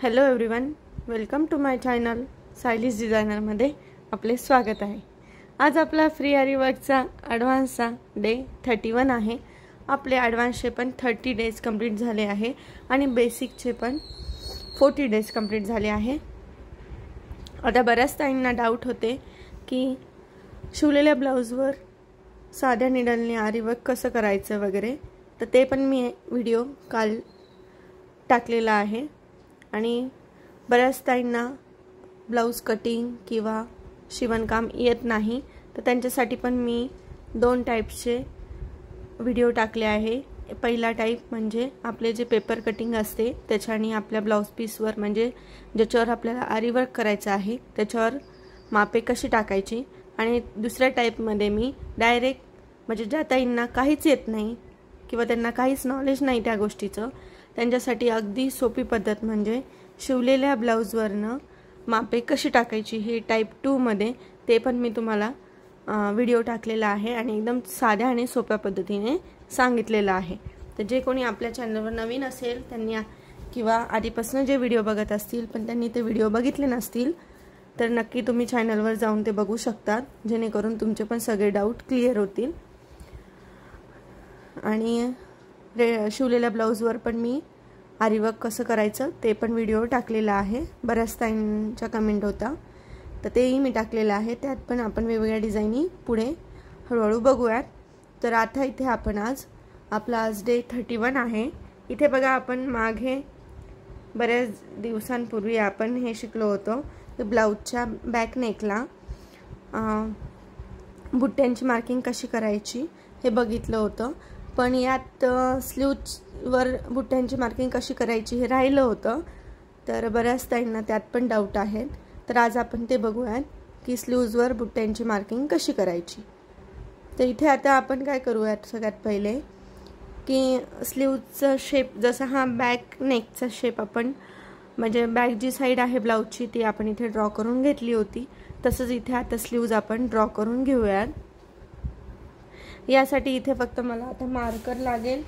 Hello everyone, welcome to my channel Sayali's डिझायनरमध्ये आपले स्वागत आहे। आज आपला फ्री आरी वर्कचा ॲडव्हान्सचा डे 31 आहे। आपले ॲडव्हान्सचे पण 30 डेज कंप्लीट झाले आहे आणि बेसिकचे पण 40 डेज कंप्लीट झाले आहे। आता बऱ्याच ताईंना डाऊट होते की शिवलेल्या ब्लाउजवर साध्या निडलने आरी वर्क कसं करायचं वगैरे, तर ते पण मी व्हिडिओ काल टाकलेला आहे। आणि बऱ्याच ताईंना ब्लाउज कटिंग किंवा शिवणकाम येत नाही, तर त्यांच्यासाठी पण मी 2 टाइप्सचे व्हिडिओ टाकले आहे। पहिला टाइप म्हणजे आपले जे पेपर कटिंग असते त्याच्याने आपल्या ब्लाउज पीसवर म्हणजे ज्याच्यावर आपल्याला आरी वर्क करायचं आहे त्याच्यावर मापे कशी टाकायची, आणि दुसऱ्या टाइपमध्ये मी डायरेक्ट म्हणजे ज्या ताईंना काहीच येत नाही किंवा त्यांना काहीच नॉलेज नाही त्या गोष्टीचं, त्यांच्यासाठी अगदी सोपी पद्धत म्हणजे शिवलेल्या ब्लाउजवरनं मापे कशी टाकायची हे टाइप 2 मध्ये ते पण मी तुम्हाला व्हिडिओ टाकलेला आहे आणि एकदम साध्या आणि सोप्या पद्धतीने सांगितलेलं आहे। तर जे कोणी आपल्या चॅनलवर नवीन असेल त्यांनी किंवा आधीपासून जे व्हिडिओ बघत असतील पण त्यांनी ते व्हिडिओ बघितले नसतील तर नक्की तुम्ही चॅनलवर जाऊन ते बघू शकतात, जेणेकरून तुमचे पण सगळे डाऊट क्लिअर होतील। आणि शिवलेल्या ब्लाउजवर पण मी आरी वर्क कसं करायचं ते पण व्हिडिओ टाकलेला आहे। बऱ्याच ताईंच्या कमेंट होता तर तेही मी टाकलेलं आहे। त्यात पण आपण वेगवेगळ्या डिझाईनी पुढे हळूहळू बघूयात। तर आता इथे आपण आज डे 31 आहे। इथे बघा आपण मागे बऱ्याच दिवसांपूर्वी आपण हे शिकलो होतो की ब्लाउजच्या बॅक नेकला बुट्ट्यांची मार्किंग कशी करायची हे बघितलं होतं, पण यात स्लीव्जवर बुट्ट्यांची मार्किंग कशी करायची हे राहिलं होतं। तर बऱ्याच ताईंना त्यात पण डाऊट आहेत, तर आज आपण ते बघूयात की स्लीव्जवर बुट्ट्यांची मार्किंग कशी करायची। तर इथे आता आपण काय करूयात, सगळ्यात पहिले की स्लीव्जचा शेप जसा हा बॅक नेकचा शेप आपण म्हणजे बॅक जी साईड आहे ब्लाउजची ती आपण इथे ड्रॉ करून घेतली होती, तसंच इथे आता स्लीव्ज आपण ड्रॉ करून घेऊयात। यासाठी इथे फक्त मला आता मार्कर लागेल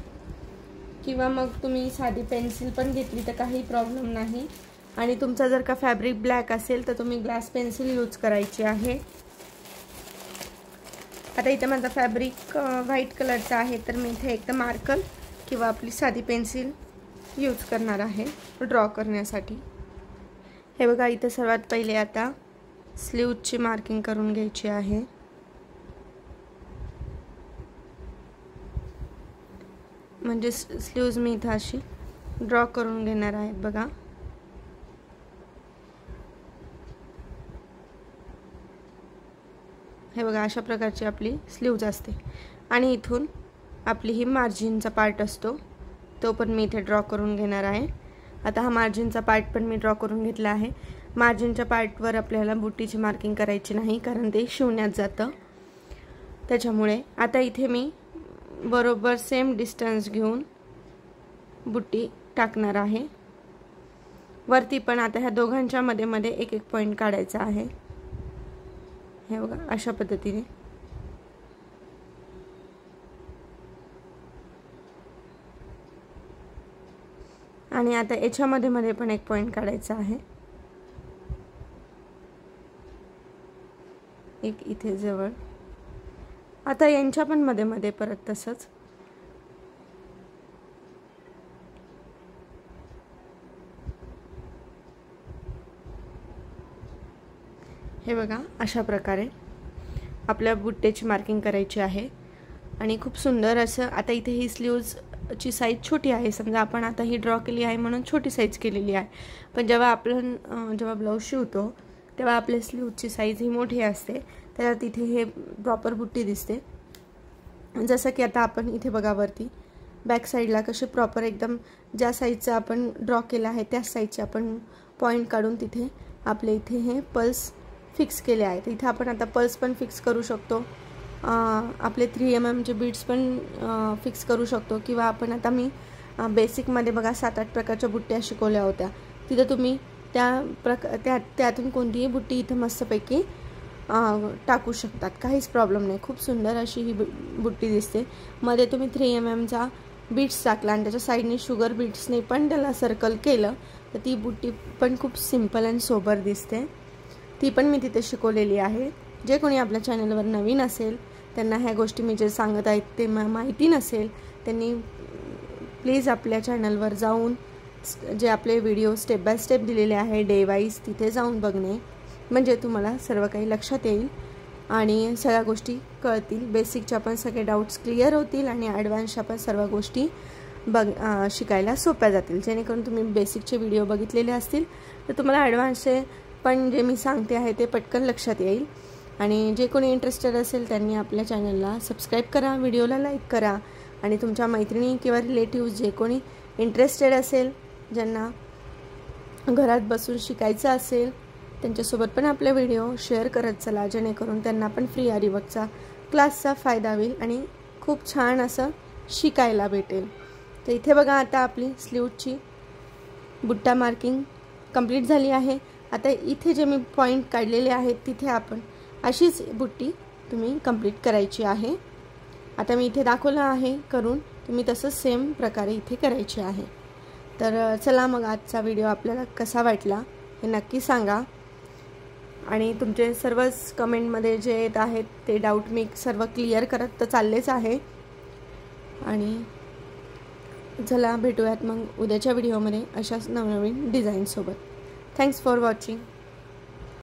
किंवा मग तुम्ही साधी पेन्सिल पण घेतली तर काही प्रॉब्लेम नाही, आणि तुमचा जर का फॅब्रिक ब्लॅक असेल तर तुम्ही ग्लास पेन्सिल यूज करायची आहे। आता इथे माझा फॅब्रिक व्हाईट कलरचा आहे तर मी इथे एकदम मार्कर किंवा आपली साधी पेन्सिल यूज करणार आहे ड्रॉ करण्यासाठी। हे बघा इथे सर्वात पहिले आता स्लीव्जची मार्किंग करून घ्यायची आहे। म्हणजे स्लीव्ज मी इथे अशी ड्रॉ करून घेणार आहे। बघा हे बघा अशा प्रकारची आपली स्लीव्ज असते, आणि इथून आपली ही मार्जिनचा पार्ट असतो तो पण मी इथे ड्रॉ करून घेणार आहे। आता हा मार्जिनचा पार्ट पण मी ड्रॉ करून घेतला आहे। मार्जिनच्या पार्टवर आपल्याला बुट्टीची मार्किंग करायची नाही कारण ते शिवण्यात जातं, त्याच्यामुळे आता इथे मी बरोबर सेम डिस्टन्स घेऊन बुट्टी टाकणार आहे वरती। पण आता ह्या दोघांच्या मध्ये मध्ये एक पॉइंट काढायचा आहे। हे बघा अशा पद्धतीने आणि आता याच्यामध्ये मध्ये पण एक पॉइंट काढायचा आहे, एक इथे जवळ। आता यांच्या पण मध्ये मध्ये परत तसंच। हे बघा अशा प्रकारे आपल्या बुट्ट्याची मार्किंग करायची आहे आणि खूप सुंदर असं। आता इथे ही स्लीव्जची साईज छोटी आहे, समजा आपण आता ही ड्रॉ केली आहे म्हणून छोटी साईज केलेली आहे, पण जेव्हा जेव्हा ब्लाऊज शिवतो तेव्हा आपल्या स्लीव्जची साईज ही मोठी असते, त्याला तिथे हे प्रॉपर बुट्टी दिसते। जसं की आता आपण इथे बघा वरती बॅक साईडला कसे प्रॉपर एकदम ज्या साईजचं आपण ड्रॉ केलं आहे त्या साईजचे आपण पॉइंट काढून तिथे आपले इथे हे पल्स फिक्स केले आहेत। इथे आपण आता पल्स पण फिक्स करू शकतो, आपले 3 mm चे बीड्स पण फिक्स करू शकतो, किंवा आपण आता मी बेसिकमध्ये बघा 7-8 प्रकारच्या बुट्ट्या शिकवल्या होत्या, तिथे तुम्ही त्यातून कोणतीही बुट्टी इथे मस्तपैकी टाकू शकतात, काहीच प्रॉब्लेम नाही। खूप सुंदर अशी ही बुट्टी दिसते। मध्ये तुम्ही 3 mm चा बीट्स टाकला आणि त्याच्या साईडने शुगर बीट्सने पण त्याला सर्कल केलं तर ती बुट्टी पण खूप सिंपल आणि सोबर दिसते. ती पण मी तिथे शिकवलेली आहे. जे कोणी आपल्या चॅनलवर नवीन असेल त्यांना ह्या गोष्टी मी जे सांगत आहेत ते माहिती नसेल त्यांनी प्लीज आपल्या चॅनलवर जाऊन जे आपले व्हिडिओ स्टेप बाय स्टेप दिलेले आहे डे वाईज तिथे जाऊन बघणे, म्हणजे तुम्हाला सर्व काही लक्षात येईल आणि सगळ्या गोष्टी कळतील. बेसिकच्या पण सगळे डाऊट्स क्लिअर होतील आणि ॲडव्हान्सच्या पण सर्व गोष्टी शिकायला सोप्या जातील. जेणेकरून तुम्ही बेसिकचे व्हिडिओ बघितलेले असतील तर तुम्हाला ॲडव्हान्सचे पण जे मी सांगते आहे ते पटकन लक्षात येईल. आणि जे कोणी इंटरेस्टेड असेल त्यांनी आपल्या चॅनलला सबस्क्राईब करा, व्हिडिओला लाईक करा आणि तुमच्या मैत्रिणी किंवा रिलेटिव्स जे कोणी इंटरेस्टेड असेल, ज्यांना घरात बसून शिकायचं असेल त्यांच्यासोबत पण आपले व्हिडिओ शेअर करत चला, जेणेकरून त्यांना पण फ्री आरी वर्कचा क्लासचा फायदा होईल आणि खूप छान असं शिकायला भेटेल. तर इथे बघा आता आपली स्लीवची बुट्टा मार्किंग कंप्लीट झाली आहे. आता इथे जे मी पॉईंट काढलेले आहेत तिथे आपण अशीच बुट्टी तुम्ही कंप्लीट करायची आहे. आता मी इथे दाखवलं आहे करून, तुम्ही तसंच सेम प्रकारे इथे करायचे आहे. तर चला मग आजचा व्हिडिओ आपल्याला कसा वाटला हे नक्की सांगा आणि तुमचे सर्वच कमेंटमध्ये जे येत आहेत ते डाऊट मी सर्व क्लिअर करत तर चाललेच आहे. आणि चला भेटूयात मग उद्याच्या व्हिडिओमध्ये अशाच नवनवीन डिझाईनसोबत. Thanks for watching.